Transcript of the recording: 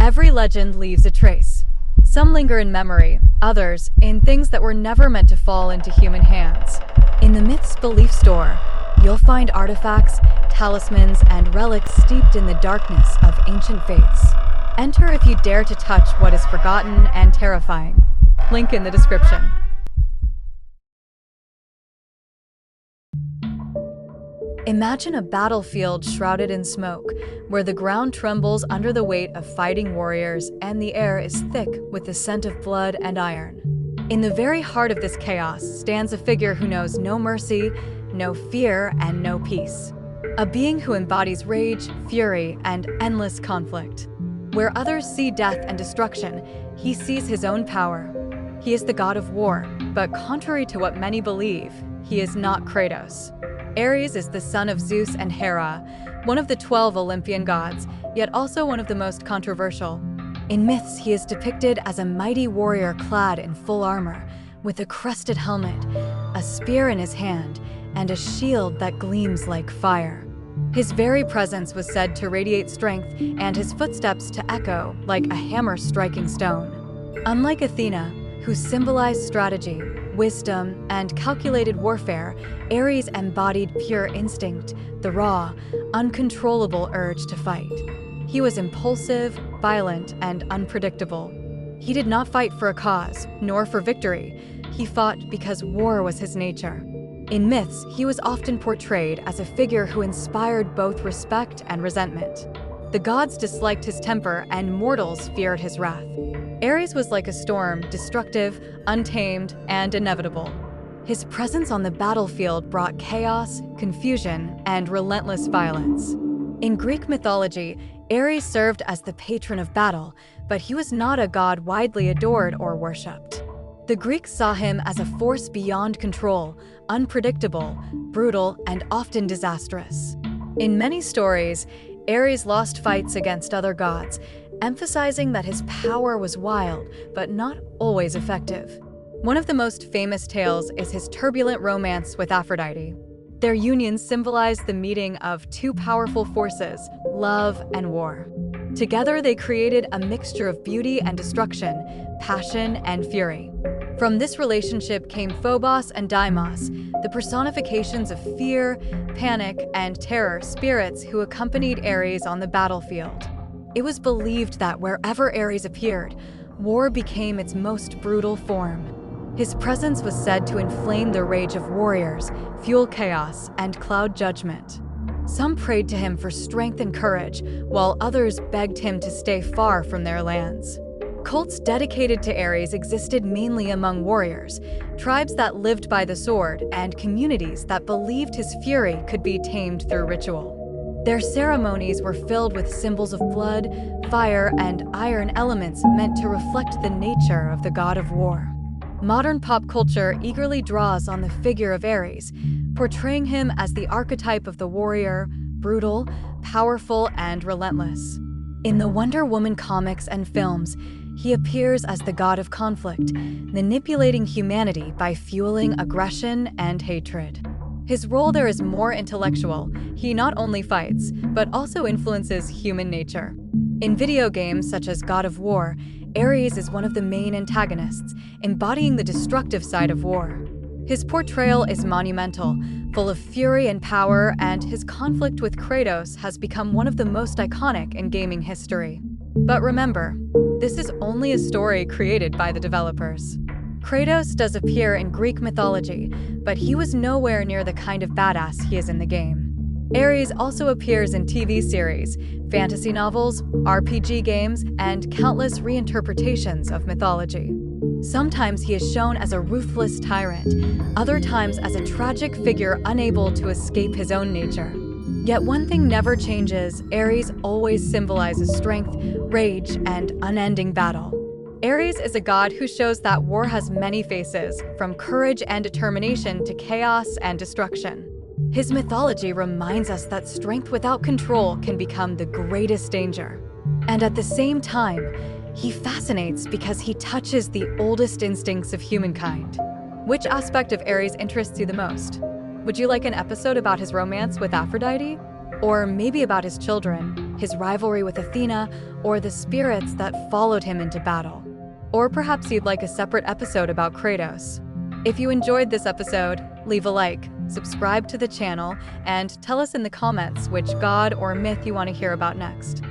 Every legend leaves a trace. Some linger in memory, others in things that were never meant to fall into human hands. In the Myths Belief Store, you'll find artifacts, talismans, and relics steeped in the darkness of ancient faiths. Enter if you dare to touch what is forgotten and terrifying. Link in the description. Imagine a battlefield shrouded in smoke, where the ground trembles under the weight of fighting warriors and the air is thick with the scent of blood and iron. In the very heart of this chaos stands a figure who knows no mercy, no fear, and no peace. A being who embodies rage, fury, and endless conflict. Where others see death and destruction, he sees his own power. He is the god of war, but contrary to what many believe, he is not Kratos. Ares is the son of Zeus and Hera, one of the 12 Olympian gods, yet also one of the most controversial. In myths, he is depicted as a mighty warrior clad in full armor, with a crested helmet, a spear in his hand, and a shield that gleams like fire. His very presence was said to radiate strength, and his footsteps to echo like a hammer striking stone. Unlike Athena, who symbolized strategy, wisdom, and calculated warfare, Ares embodied pure instinct, the raw, uncontrollable urge to fight. He was impulsive, violent, and unpredictable. He did not fight for a cause, nor for victory. He fought because war was his nature. In myths, he was often portrayed as a figure who inspired both respect and resentment. The gods disliked his temper, and mortals feared his wrath. Ares was like a storm, destructive, untamed, and inevitable. His presence on the battlefield brought chaos, confusion, and relentless violence. In Greek mythology, Ares served as the patron of battle, but he was not a god widely adored or worshipped. The Greeks saw him as a force beyond control, unpredictable, brutal, and often disastrous. In many stories, Ares lost fights against other gods, emphasizing that his power was wild, but not always effective. One of the most famous tales is his turbulent romance with Aphrodite. Their union symbolized the meeting of two powerful forces, love and war. Together, they created a mixture of beauty and destruction, passion and fury. From this relationship came Phobos and Deimos, the personifications of fear, panic, and terror spirits who accompanied Ares on the battlefield. It was believed that wherever Ares appeared, war became its most brutal form. His presence was said to inflame the rage of warriors, fuel chaos, and cloud judgment. Some prayed to him for strength and courage, while others begged him to stay far from their lands. Cults dedicated to Ares existed mainly among warriors, tribes that lived by the sword, and communities that believed his fury could be tamed through ritual. Their ceremonies were filled with symbols of blood, fire, and iron elements meant to reflect the nature of the god of war. Modern pop culture eagerly draws on the figure of Ares, portraying him as the archetype of the warrior, brutal, powerful, and relentless. In the Wonder Woman comics and films, he appears as the god of conflict, manipulating humanity by fueling aggression and hatred. His role there is more intellectual. He not only fights, but also influences human nature. In video games such as God of War, Ares is one of the main antagonists, embodying the destructive side of war. His portrayal is monumental, full of fury and power, and his conflict with Kratos has become one of the most iconic in gaming history. But remember, this is only a story created by the developers. Kratos does appear in Greek mythology, but he was nowhere near the kind of badass he is in the game. Ares also appears in TV series, fantasy novels, RPG games, and countless reinterpretations of mythology. Sometimes he is shown as a ruthless tyrant, other times as a tragic figure unable to escape his own nature. Yet one thing never changes: Ares always symbolizes strength, rage, and unending battle. Ares is a god who shows that war has many faces, from courage and determination to chaos and destruction. His mythology reminds us that strength without control can become the greatest danger. And at the same time, he fascinates because he touches the oldest instincts of humankind. Which aspect of Ares interests you the most? Would you like an episode about his romance with Aphrodite? Or maybe about his children, his rivalry with Athena, or the spirits that followed him into battle. Or perhaps you'd like a separate episode about Kratos. If you enjoyed this episode, leave a like, subscribe to the channel, and tell us in the comments which god or myth you want to hear about next.